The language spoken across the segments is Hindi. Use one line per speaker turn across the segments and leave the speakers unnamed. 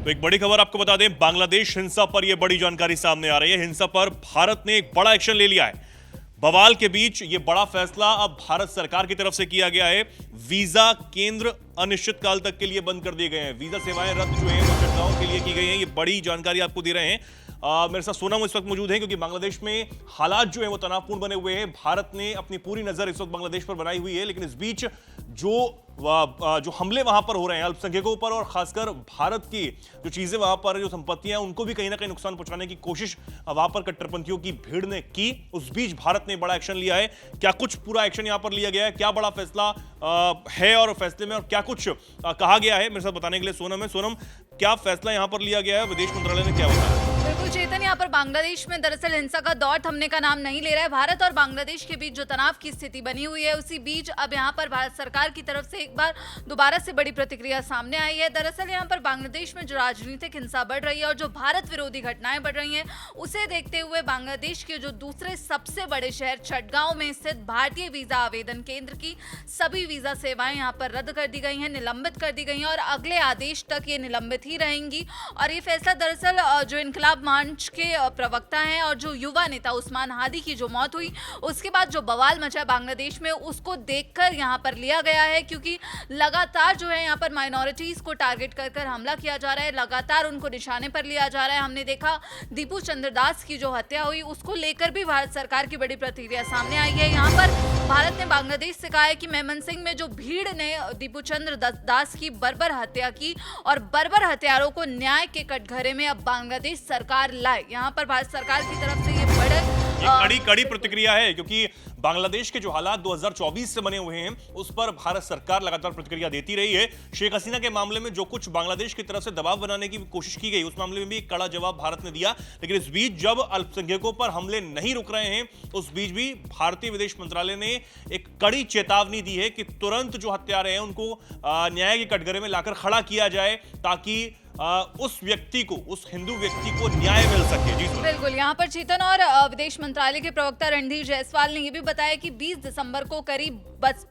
तो एक बड़ी खबर आपको बता दें, बांग्लादेश हिंसा पर यह बड़ी जानकारी सामने आ रही है। हिंसा पर भारत ने एक बड़ा एक्शन ले लिया है। बवाल के बीच यह बड़ा फैसला अब भारत सरकार की तरफ से किया गया है। वीजा केंद्र अनिश्चित काल तक के लिए बंद कर दिए गए हैं। वीजा सेवाएं रद्द जो है वो चटगांव के लिए की गई हैं। ये बड़ी जानकारी आपको दे रहे हैं। मेरे साथ सोनम इस वक्त मौजूद है क्योंकि बांग्लादेश में हालात जो है वो तनावपूर्ण बने हुए हैं। भारत ने अपनी पूरी नजर इस वक्त बांग्लादेश पर बनाई हुई है, लेकिन इस बीच जो हमले वहां पर हो रहे हैं अल्पसंख्यकों पर, और खासकर भारत की जो चीजें वहां पर, जो संपत्तियां, उनको भी कहीं ना कहीं नुकसान पहुंचाने की कोशिश वहां पर कट्टरपंथियों की भीड़ ने की। उस बीच भारत ने बड़ा एक्शन लिया है। क्या कुछ पूरा एक्शन यहां पर लिया गया है, क्या बड़ा फैसला है और फैसले में, और क्या कुछ कहा गया है, मेरे साथ बताने के लिए सोनम है। सोनम, क्या फैसला यहां पर लिया गया है, विदेश मंत्रालय ने क्या बताया?
बिल्कुल चेतन, यहाँ पर बांग्लादेश में दरअसल हिंसा का दौर थमने का नाम नहीं ले रहा है। भारत और बांग्लादेश के बीच जो तनाव की स्थिति बनी हुई है, उसी बीच अब यहाँ पर भारत सरकार की तरफ से एक बार दोबारा से बड़ी प्रतिक्रिया सामने आई है। दरअसल यहाँ पर बांग्लादेश में जो राजनीतिक हिंसा बढ़ रही है और जो भारत विरोधी घटनाएं बढ़ रही हैं, उसे देखते हुए बांग्लादेश के जो दूसरे सबसे बड़े शहर चटगांव में स्थित भारतीय वीजा आवेदन केंद्र की सभी वीजा सेवाएं यहाँ पर रद्द कर दी गई हैं, निलंबित कर दी गई हैं और अगले आदेश तक ये निलंबित ही रहेंगी। और ये फैसला दरअसल जो इनकलाब मंच के प्रवक्ता हैं और जो युवा नेता उस्मान हादी की जो मौत हुई, उसके बाद जो बवाल मचा बांग्लादेश में, उसको देखकर यहाँ पर लिया गया है। क्योंकि लगातार जो है यहाँ पर माइनॉरिटीज को टारगेट कर हमला किया जा रहा है, लगातार उनको निशाने पर लिया जा रहा है। हमने देखा दीपू चंद्र दास की जो हत्या हुई, उसको लेकर भी भारत सरकार की बड़ी प्रतिक्रिया सामने आई है। यहाँ पर भारत ने बांग्लादेश से कहा है कि मेमन सिंह में जो भीड़ ने दीपू चंद्र दास की बर्बर हत्या की और बर्बर हत्यारों को न्याय के कटघरे में अब बांग्लादेश सरकार लाए। यहाँ पर भारत सरकार की तरफ से ये
कड़ी प्रतिक्रिया है, क्योंकि बांग्लादेश के जो हालात 2024 से बने हुए हैं, उस पर भारत सरकार लगातार प्रतिक्रिया देती रही है। शेख हसीना के मामले में जो कुछ बांग्लादेश की तरफ से दबाव बनाने की कोशिश की गई, उस मामले में भी एक कड़ा जवाब भारत ने दिया। लेकिन इस बीच जब अल्पसंख्यकों पर हमले नहीं रुक रहे हैं, उस बीच भी भारतीय विदेश मंत्रालय ने एक कड़ी चेतावनी दी है कि तुरंत जो हत्यारे हैं उनको न्याय के कटघरे में लाकर खड़ा किया जाए, ताकि उस व्यक्ति को, उस हिंदू व्यक्ति को न्याय मिल सके। जी
बिल्कुल, यहाँ पर चेतन और विदेश मंत्रालय के प्रवक्ता रणधीर जायसवाल ने यह भी बताया कि 20 दिसंबर को करीब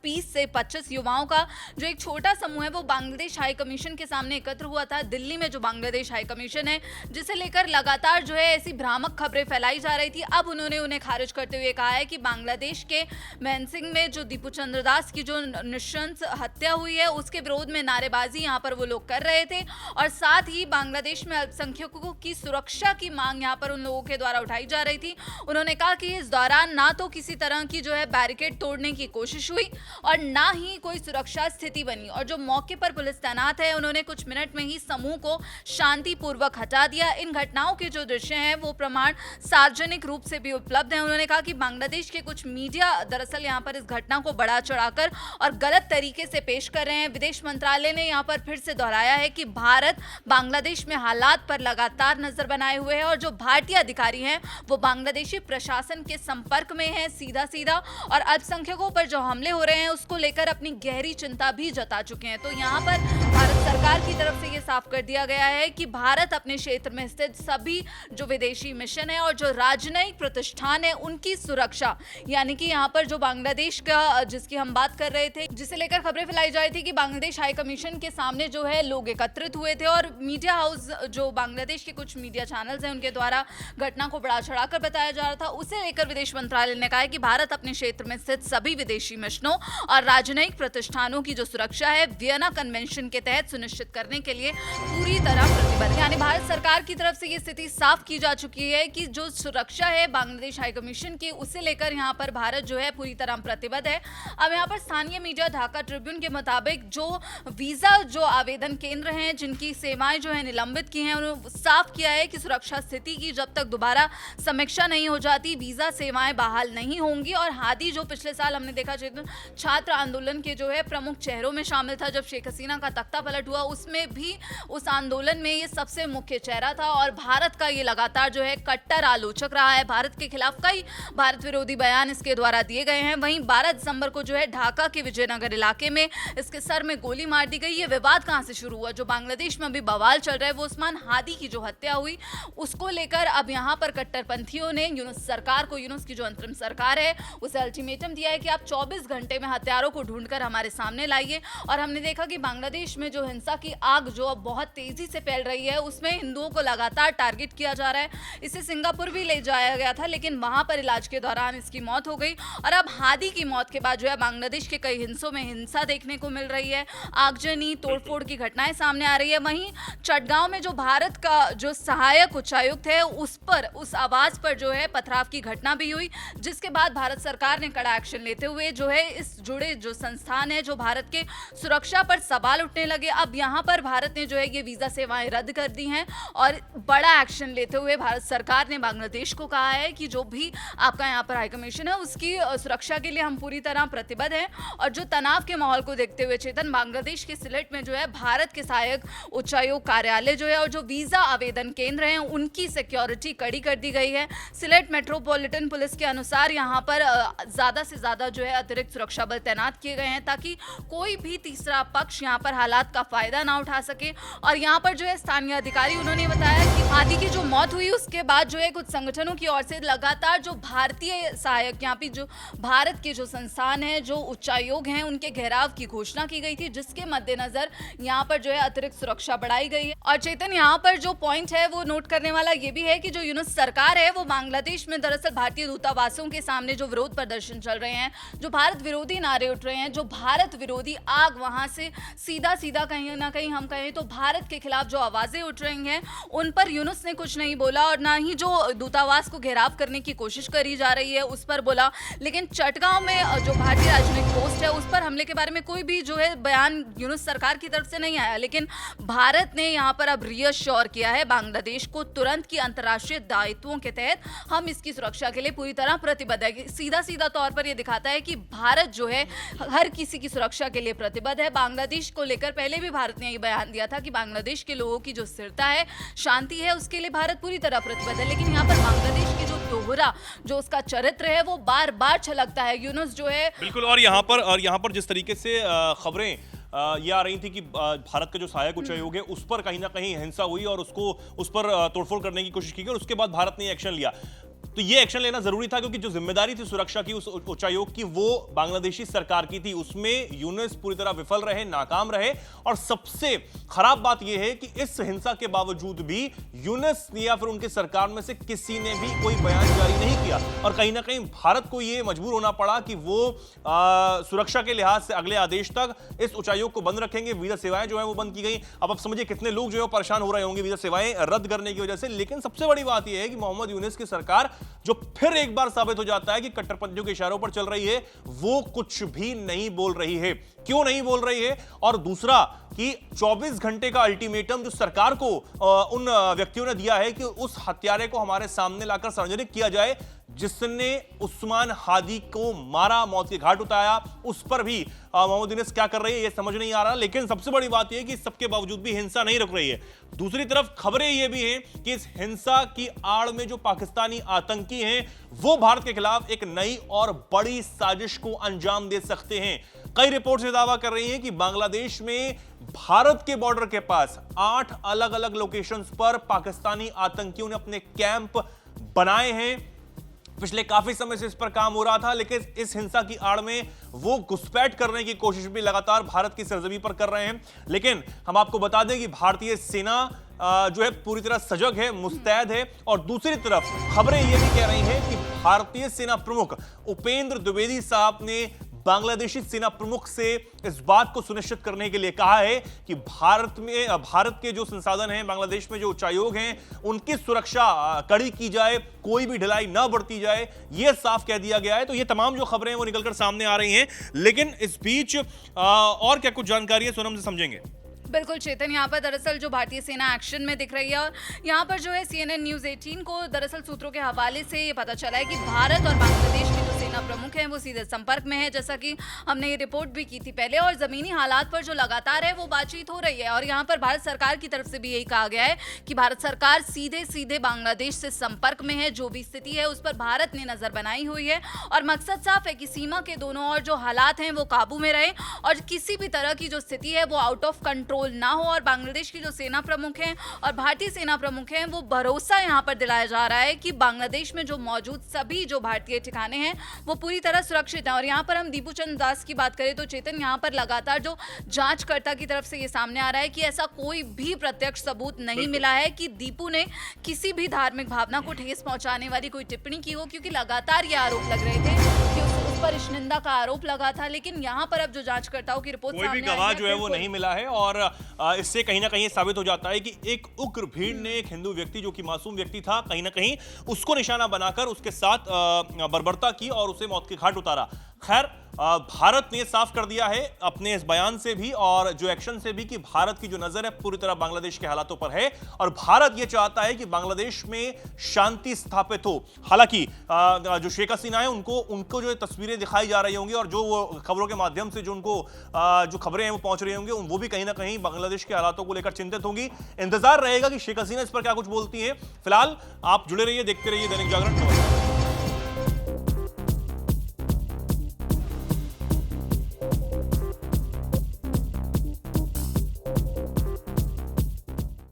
20 से 25 युवाओं का जो एक छोटा समूह है, वो बांग्लादेश हाई कमीशन के सामने एकत्र हुआ था दिल्ली में, जो बांग्लादेश हाई कमीशन है, जिसे लेकर लगातार जो है ऐसी भ्रामक खबरें फैलाई जा रही थी। अब उन्होंने उन्हें खारिज करते हुए कहा है कि बांग्लादेश के मेमन सिंह में जो दीपू चंद्र दास की जो नृशंस हत्या हुई है, उसके विरोध में नारेबाजी यहाँ पर वो लोग कर रहे थे और साथ ही बांग्लादेश में अल्पसंख्यकों की सुरक्षा की मांग यहाँ पर उन लोगों के द्वारा उठाई जा रही थी। उन्होंने कहा कि इस दौरान ना तो किसी तरह की जो है बैरिकेड तोड़ने की कोशिश हुई और ना ही कोई सुरक्षा स्थिति बनी, और जो मौके पर पुलिस तैनात है, उन्होंने कुछ मिनट में ही समूह को शांतिपूर्वक हटा दिया। इन घटनाओं के जो दृश्य हैं वो प्रमाण सार्वजनिक रूप से भी उपलब्ध हैं। उन्होंने कहा कि बांग्लादेश के कुछ मीडिया दरअसल यहाँ पर इस घटना को बढ़ा चढ़ाकर और गलत तरीके से पेश कर रहे हैं। विदेश मंत्रालय ने यहाँ पर फिर से दोहराया है कि भारत बांग्लादेश में हालात पर लगातार नजर बनाए हुए है और जो भारतीय अधिकारी हैं वो बांग्लादेशी प्रशासन के संपर्क में हैं सीधा और अल्पसंख्यकों पर जो हमले हो रहे हैं उसको लेकर अपनी गहरी चिंता भी जता चुके हैं। तो यहाँ पर भारत सरकार की तरफ से ये साफ कर दिया गया है कि भारत अपने क्षेत्र में स्थित सभी जो विदेशी मिशन है और जो राजनयिक प्रतिष्ठान है, उनकी सुरक्षा, यानी कि यहाँ पर जो बांग्लादेश का जिसकी हम बात कर रहे थे, जिसे लेकर खबरें फैलाई जा रही थी कि बांग्लादेश हाई कमीशन के सामने जो है लोग एकत्रित हुए थे और मीडिया हाउस, जो बांग्लादेश के कुछ मीडिया चैनल्स हैं, उनके द्वारा घटना को बढ़ा चढ़ाकर बताया जा रहा था। उसे लेकर विदेश मंत्रालय ने कहा है कि भारत अपने क्षेत्र में स्थित सभी विदेशी मिशनों और राजनयिक प्रतिष्ठानों की जो सुरक्षा है, वियना कन्वेंशन के तहत सुनिश्चित करने के लिए पूरी तरह प्रतिबद्ध। यानी भारत सरकार की तरफ से ये स्थिति साफ की जा चुकी है कि जो सुरक्षा है बांग्लादेश हाई कमीशन की, उसे लेकर यहाँ पर भारत जो है पूरी तरह प्रतिबद्ध है। अब यहाँ पर स्थानीय मीडिया ढाका ट्रिब्यून के मुताबिक जो वीजा जो आवेदन केंद्र हैं, जिनकी सेवाएं जो है निलंबित की हैं, उन्होंने साफ किया है कि सुरक्षा स्थिति की जब तक दोबारा समीक्षा नहीं हो जाती, वीजा सेवाएं बहाल नहीं होंगी। और हादी जो पिछले साल हमने देखा छात्र आंदोलन के जो है प्रमुख चेहरों में शामिल था, जब शेख हसीना का तख्ता पलट हुआ, उसमें भी उस आंदोलन में ये सबसे मुख्य चेहरा था और भारत का ये लगातार जो है कट्टर आलोचक रहा है। भारत के खिलाफ कई भारत विरोधी बयान इसके द्वारा दिए गए हैं। वहीं 12 दिसंबर को जो है ढाका के विजयनगर इलाके में इसके सर में गोली मार दी गई। ये विवाद कहां से शुरू हुआ? जो बांग्लादेश में अभी बवाल चल रहा है, वो उस्मान हादी की जो हत्या हुई, उसको लेकर अब यहाँ पर कट्टरपंथियों ने यूनुस सरकार को, यूनुस की जो अंतरिम सरकार है, उसे अल्टीमेटम दिया है कि आप 24 घंटे में हथियारों को ढूंढकर हमारे सामने लाइए। और हमने देखा कि बांग्लादेश में जो हिंसा की आग जो अब बहुत तेजी से फैल रही है, उसमें हिंदुओं को लगातार टारगेट किया जा रहा है। इसे सिंगापुर भी ले जाया गया था, लेकिन वहां पर इलाज के दौरान इसकी मौत हो गई। और अब हादी की मौत के बाद जो है बांग्लादेश के कई हिस्सों में हिंसा देखने को मिल रही है, आगजनी तोड़फोड़ की घटनाएं सामने आ रही है। वहीं चटगांव में जो भारत का जो सहायक उच्चायुक्त है, उस आवास पर जो है पथराव की घटना भी हुई, जिसके बाद भारत सरकार ने कड़ा एक्शन लेते हुए जो है इस जुड़े जो संस्थान है, जो भारत के सुरक्षा पर सवाल उठने लगे। अब यहाँ पर भारत ने जो है ये वीजा सेवाएं रद्द कर दी हैं और बड़ा एक्शन लेते हुए भारत सरकार ने बांग्लादेश को कहा है कि जो भी आपका यहाँ पर हाई कमीशन है, उसकी सुरक्षा के लिए हम पूरी तरह प्रतिबद्ध हैं। और जो तनाव के माहौल को देखते हुए चेतन, बांग्लादेश के सिलेट में जो है भारत के सहायक उच्चायोग कार्यालय जो है और जो वीजा आवेदन केंद्र हैं, उनकी सिक्योरिटी कड़ी कर दी गई है। सिलेट मेट्रोपॉलिटन पुलिस के अनुसार यहाँ पर ज्यादा से ज्यादा जो है अतिरिक्त सुरक्षा बल तैनात किए गए हैं, ताकि कोई भी तीसरा पक्ष यहाँ पर हालात का फायदा ना उठा सके। और यहाँ पर जो है स्थानीय अधिकारी उन्होंने बताया कि हादी की जो मौत हुई उसके बाद जो है कुछ संगठनों की ओर से लगातार जो भारतीय सहायक यहाँ पे जो भारत के जो संस्थान है, जो उच्चायोग हैं, उनके घेराव की घोषणा की गई थी, जिसके मद्देनजर यहाँ पर जो है अतिरिक्त सुरक्षा बढ़ाई गई है। और चेतन, यहाँ पर जो पॉइंट है वो नोट करने वाला ये भी है कि जो यूनुस सरकार है वो बांग्लादेश में दरअसल भारतीय दूतावासों के सामने जो विरोध प्रदर्शन चल रहे हैं, जो भारत विरोधी नारे उठ रहे हैं, जो भारत विरोधी आग वहां से सीधा सीधा कहीं ना कहीं हम कहें तो भारत के खिलाफ जो आवाजें उठ रही हैं, उन पर यूनुस ने कुछ नहीं बोला और ना ही जो दूतावास को घेराव करने की कोशिश करी जा रही है उस पर बोला। लेकिन चटगांव में जो भारतीय राजनयिक पोस्ट है, उस पर हमले के बारे में कोई भी जो है बयान यूनुस सरकार की तरफ से नहीं आया। लेकिन भारत ने यहाँ पर अब रीअश्योर किया है बांग्लादेश को तुरंत की अंतर्राष्ट्रीय दायित्वों के तहत हम इसकी सुरक्षा के लिए पूरी तरह प्रतिबद्ध है। सीधा सीधा तौर पर यह दिखाता है कि भारत जो है हर किसी की सुरक्षा के लिए प्रतिबद्ध है। बांग्लादेश को लेकर पहले भी भारत ने ये बयान दिया था कि बांग्लादेश के लोगों की जो स्थिरता है, शांति है, उसके लिए भारत पूरी तरह प्रतिबद्ध है। लेकिन यहाँ पर बांग्लादेश की जो दोहरा जो उसका चरित्र है वो बार बार छलकता है। यूनुस जो है
बिल्कुल। और यहाँ पर जिस तरीके से खबरें ये आ रही थी कि भारत का जो सहायक उच्चायोग है उस पर कहीं ना कहीं हिंसा हुई और उस पर तोड़फोड़ करने की कोशिश की गई और उसके बाद भारत ने एक्शन लिया। तो ये एक्शन लेना जरूरी था क्योंकि जो जिम्मेदारी थी सुरक्षा की उस उच्चायोग की, वो बांग्लादेशी सरकार की थी। उसमें यूनुस पूरी तरह विफल रहे, नाकाम रहे। और सबसे खराब बात यह है कि इस हिंसा के बावजूद भी यूनुस या फिर उनके सरकार में से किसी ने भी कोई बयान जारी नहीं किया और कहीं ना कहीं भारत को यह मजबूर होना पड़ा कि वो सुरक्षा के लिहाज से अगले आदेश तक इस उच्चायोग को बंद रखेंगे। वीजा सेवाएं जो है वो बंद की गई। अब आप समझिए कितने लोग जो है परेशान हो रहे होंगे वीजा सेवाएं रद्द करने की वजह से। लेकिन सबसे बड़ी बात यह है कि मोहम्मद यूनुस की सरकार जो फिर एक बार साबित हो जाता है कि कट्टरपंथियों के इशारों पर चल रही है, वो कुछ भी नहीं बोल रही है। क्यों नहीं बोल रही है? और दूसरा कि 24 घंटे का अल्टीमेटम जो सरकार को उन व्यक्तियों ने दिया है कि उस हत्यारे को हमारे सामने लाकर सार्वजनिक किया जाए जिसने उस्मान हादी को मारा, मौत के घाट उतारा, उस पर भी मोहम्मद यूनुस क्या कर रही है ये समझ नहीं आ रहा। लेकिन सबसे बड़ी बात यह है कि सबके बावजूद भी हिंसा नहीं रुक रही है। दूसरी तरफ खबरें ये भी हैं कि इस हिंसा की आड़ में जो पाकिस्तानी आतंकी हैं वो भारत के खिलाफ एक नई और बड़ी साजिश को अंजाम दे सकते हैं। कई रिपोर्ट्स ये दावा कर रही हैं कि बांग्लादेश में भारत के बॉर्डर के पास 8 अलग अलग लोकेशंस पर पाकिस्तानी आतंकियों ने अपने कैंप बनाए हैं। पिछले काफी समय से इस पर काम हो रहा था, लेकिन इस हिंसा की आड़ में वो घुसपैठ करने की कोशिश भी लगातार भारत की सरजमी पर कर रहे हैं। लेकिन हम आपको बता दें कि भारतीय सेना जो है पूरी तरह सजग है, मुस्तैद है। और दूसरी तरफ खबरें ये भी कह रही हैं कि भारतीय सेना प्रमुख उपेंद्र द्विवेदी साहब ने बांग्लादेशी सेना प्रमुख से इस बात को सुनिश्चित करने के लिए कहा है कि भारत के जो संसाधन हैं, बांग्लादेश में जो उच्चायोग हैं, उनकी सुरक्षा कड़ी की जाए, कोई भी ढिलाई ना बढ़ती जाए, यह साफ कह दिया गया है। तो ये तमाम जो खबरें हैं वो निकलकर सामने आ रही हैं। लेकिन इस बीच और क्या कुछ जानकारी है, सोनम से समझेंगे।
बिल्कुल चेतन, यहाँ पर दरअसल जो भारतीय सेना एक्शन में दिख रही है और यहाँ पर जो है CNN न्यूज़ 18 को दरअसल सूत्रों के हवाले से ये पता चला है कि भारत और बांग्लादेश के जो सेना प्रमुख हैं वो सीधे संपर्क में है, जैसा कि हमने ये रिपोर्ट भी की थी पहले। और ज़मीनी हालात पर जो लगातार है वो बातचीत हो रही है और यहाँ पर भारत सरकार की तरफ से भी यही कहा गया है कि भारत सरकार सीधे सीधे बांग्लादेश से संपर्क में है। जो भी स्थिति है उस पर भारत ने नज़र बनाई हुई है और मकसद साफ है कि सीमा के दोनों ओर जो हालात हैं वो काबू में रहे और किसी भी तरह की जो स्थिति है वो आउट ऑफ कंट्रोल ना हो। और बांग्लादेश की जो सेना प्रमुख हैं और भारतीय सेना प्रमुख हैं वो भरोसा यहां पर दिलाया जा रहा है कि बांग्लादेश में जो मौजूद सभी जो भारतीय ठिकाने हैं वो पूरी तरह सुरक्षित हैं। और यहाँ पर हम दीपू चंद दास की बात करें तो चेतन, यहाँ पर लगातार जो जांचकर्ता की तरफ से ये सामने आ रहा है कि ऐसा कोई भी प्रत्यक्ष सबूत नहीं मिला है कि दीपू ने किसी भी धार्मिक भावना को ठेस पहुंचाने वाली कोई टिप्पणी की हो, क्योंकि लगातार ये आरोप लग रहे थे कि उस पर इश्निंदा का आरोप लगा था। लेकिन यहाँ पर अब जो जांचकर्ताओं की रिपोर्ट
कोई भी गवाह जो है वो नहीं मिला है और इससे कहीं ना कहीं साबित हो जाता है कि एक उग्र भीड़ ने एक हिंदू व्यक्ति जो कि मासूम व्यक्ति था, कहीं ना कहीं उसको निशाना बनाकर उसके साथ बर्बरता की और उसे मौत के घाट उतारा। खैर, भारत ने साफ कर दिया है अपने इस बयान से भी और जो एक्शन से भी कि भारत की जो नजर है पूरी तरह बांग्लादेश के हालातों पर है और भारत यह चाहता है कि बांग्लादेश में शांति स्थापित हो। हालांकि जो शेख हसीना है उनको जो तस्वीरें दिखाई जा रही होंगी और जो वो खबरों के माध्यम से जो उनको जो खबरें हैं वो पहुंच रही होंगी, वो भी कहीं ना कहीं बांग्लादेश के हालातों को लेकर चिंतित होंगी। इंतजार रहेगा कि शेख हसीना इस पर क्या कुछ बोलती हैं। फिलहाल आप जुड़े रहिए, देखते रहिए दैनिक जागरण।